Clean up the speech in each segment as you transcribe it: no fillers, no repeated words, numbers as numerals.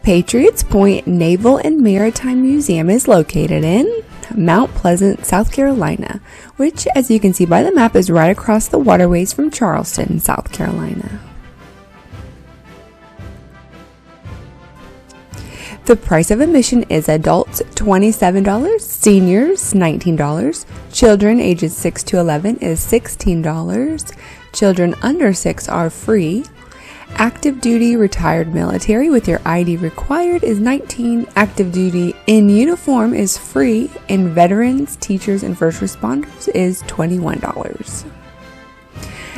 Patriots Point Naval and Maritime Museum is located in Mount Pleasant, South Carolina, which, as you can see by the map, is right across the waterways from Charleston, South Carolina. The price of admission is adults $27, seniors $19, children ages 6 to 11 is $16, children under 6 are free. Active duty retired military with your ID required is $19, active duty in uniform is free, and veterans, teachers, and first responders is $21.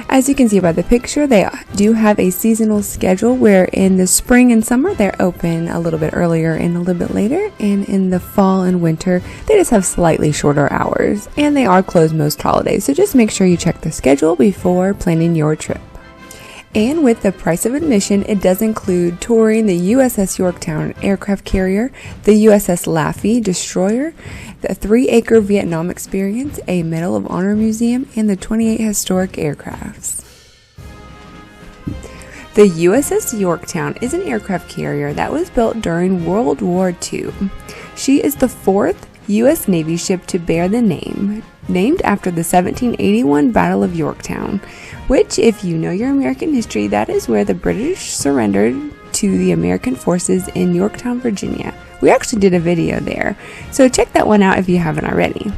As you can see by the picture, they do have a seasonal schedule where in the spring and summer they're open a little bit earlier and a little bit later, and in the fall and winter they just have slightly shorter hours, and they are closed most holidays, so just make sure you check the schedule before planning your trip. And with the price of admission, it does include touring the USS Yorktown aircraft carrier, the USS Laffey destroyer, the 3-acre Vietnam experience, a Medal of Honor museum, and the 28 historic aircrafts. The USS Yorktown is an aircraft carrier that was built during World War II. She is the 4th U.S. Navy ship to bear the name, named after the 1781 Battle of Yorktown, which, if you know your American history, that is where the British surrendered to the American forces in Yorktown, Virginia. We actually did a video there, so check that one out if you haven't already.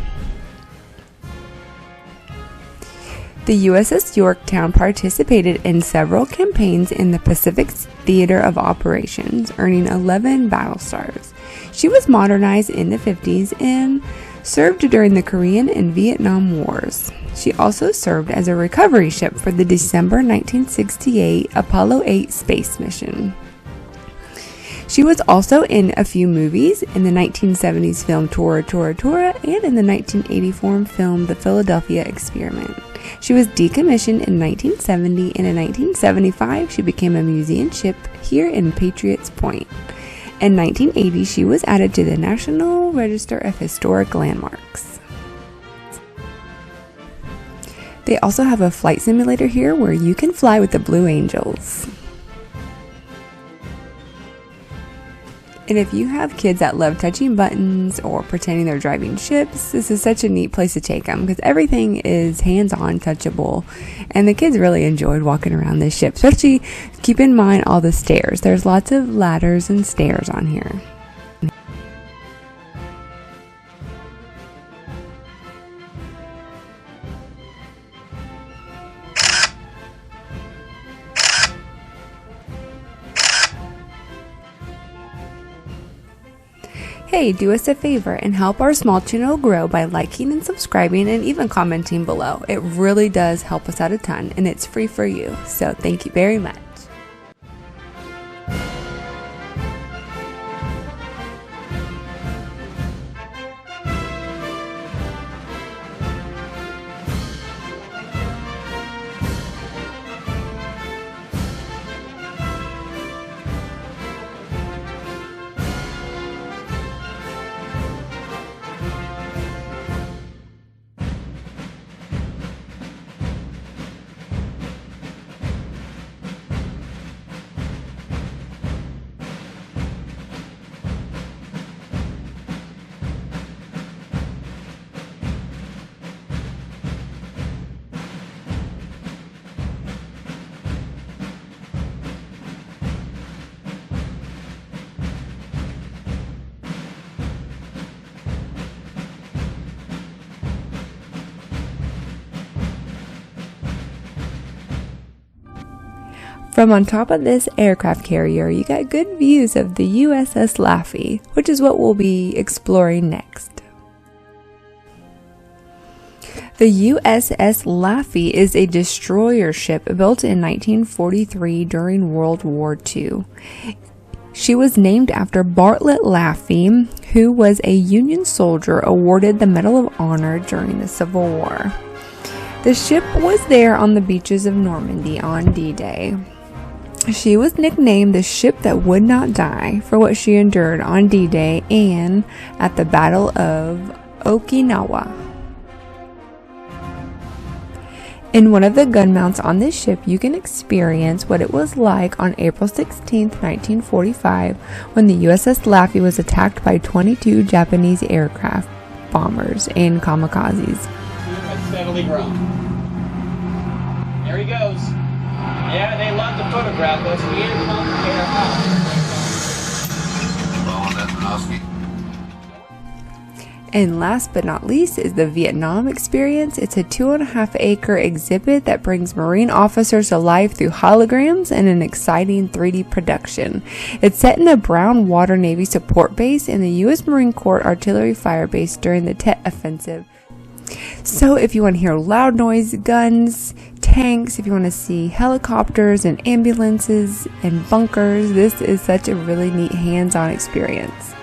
The USS Yorktown participated in several campaigns in the Pacific Theater of Operations, earning 11 battle stars. She was modernized in the 50s and served during the Korean and Vietnam Wars. She also served as a recovery ship for the December 1968 Apollo 8 space mission. She was also in a few movies, in the 1970s film Tora Tora Tora and in the 1984 film The Philadelphia Experiment. She was decommissioned in 1970, and in 1975 she became a museum ship here in Patriots Point. In 1980, she was added to the National Register of Historic Landmarks. They also have a flight simulator here where you can fly with the Blue Angels. And if you have kids that love touching buttons or pretending they're driving ships, this is such a neat place to take them because everything is hands-on, touchable, and the kids really enjoyed walking around this ship. Especially keep in mind all the stairs. There's lots of ladders and stairs on here. Hey, do us a favor and help our small channel grow by liking and subscribing and even commenting below. It really does help us out a ton, and it's free for you. So thank you very much. From on top of this aircraft carrier, you got good views of the USS Laffey, which is what we'll be exploring next. The USS Laffey is a destroyer ship built in 1943 during World War II. She was named after Bartlett Laffey, who was a Union soldier awarded the Medal of Honor during the Civil War. The ship was there on the beaches of Normandy on D-Day. She was nicknamed the ship that would not die for what she endured on D-Day and at the Battle of Okinawa. In one of the gun mounts on this ship, you can experience what it was like on April 16, 1945, when the USS Laffey was attacked by 22 Japanese aircraft bombers and kamikazes. Steadily grow. There he goes. Yeah, they love to photograph us. We ain't complicate our house. And last but not least is the Vietnam experience. It's a 2.5-acre exhibit that brings Marine officers to life through holograms and an exciting 3D production. It's set in a brown water Navy support base in the U.S. Marine Corps Artillery Fire Base during the Tet Offensive. So if you want to hear loud noise, guns, tanks, if you want to see helicopters and ambulances and bunkers, this is such a really neat hands-on experience.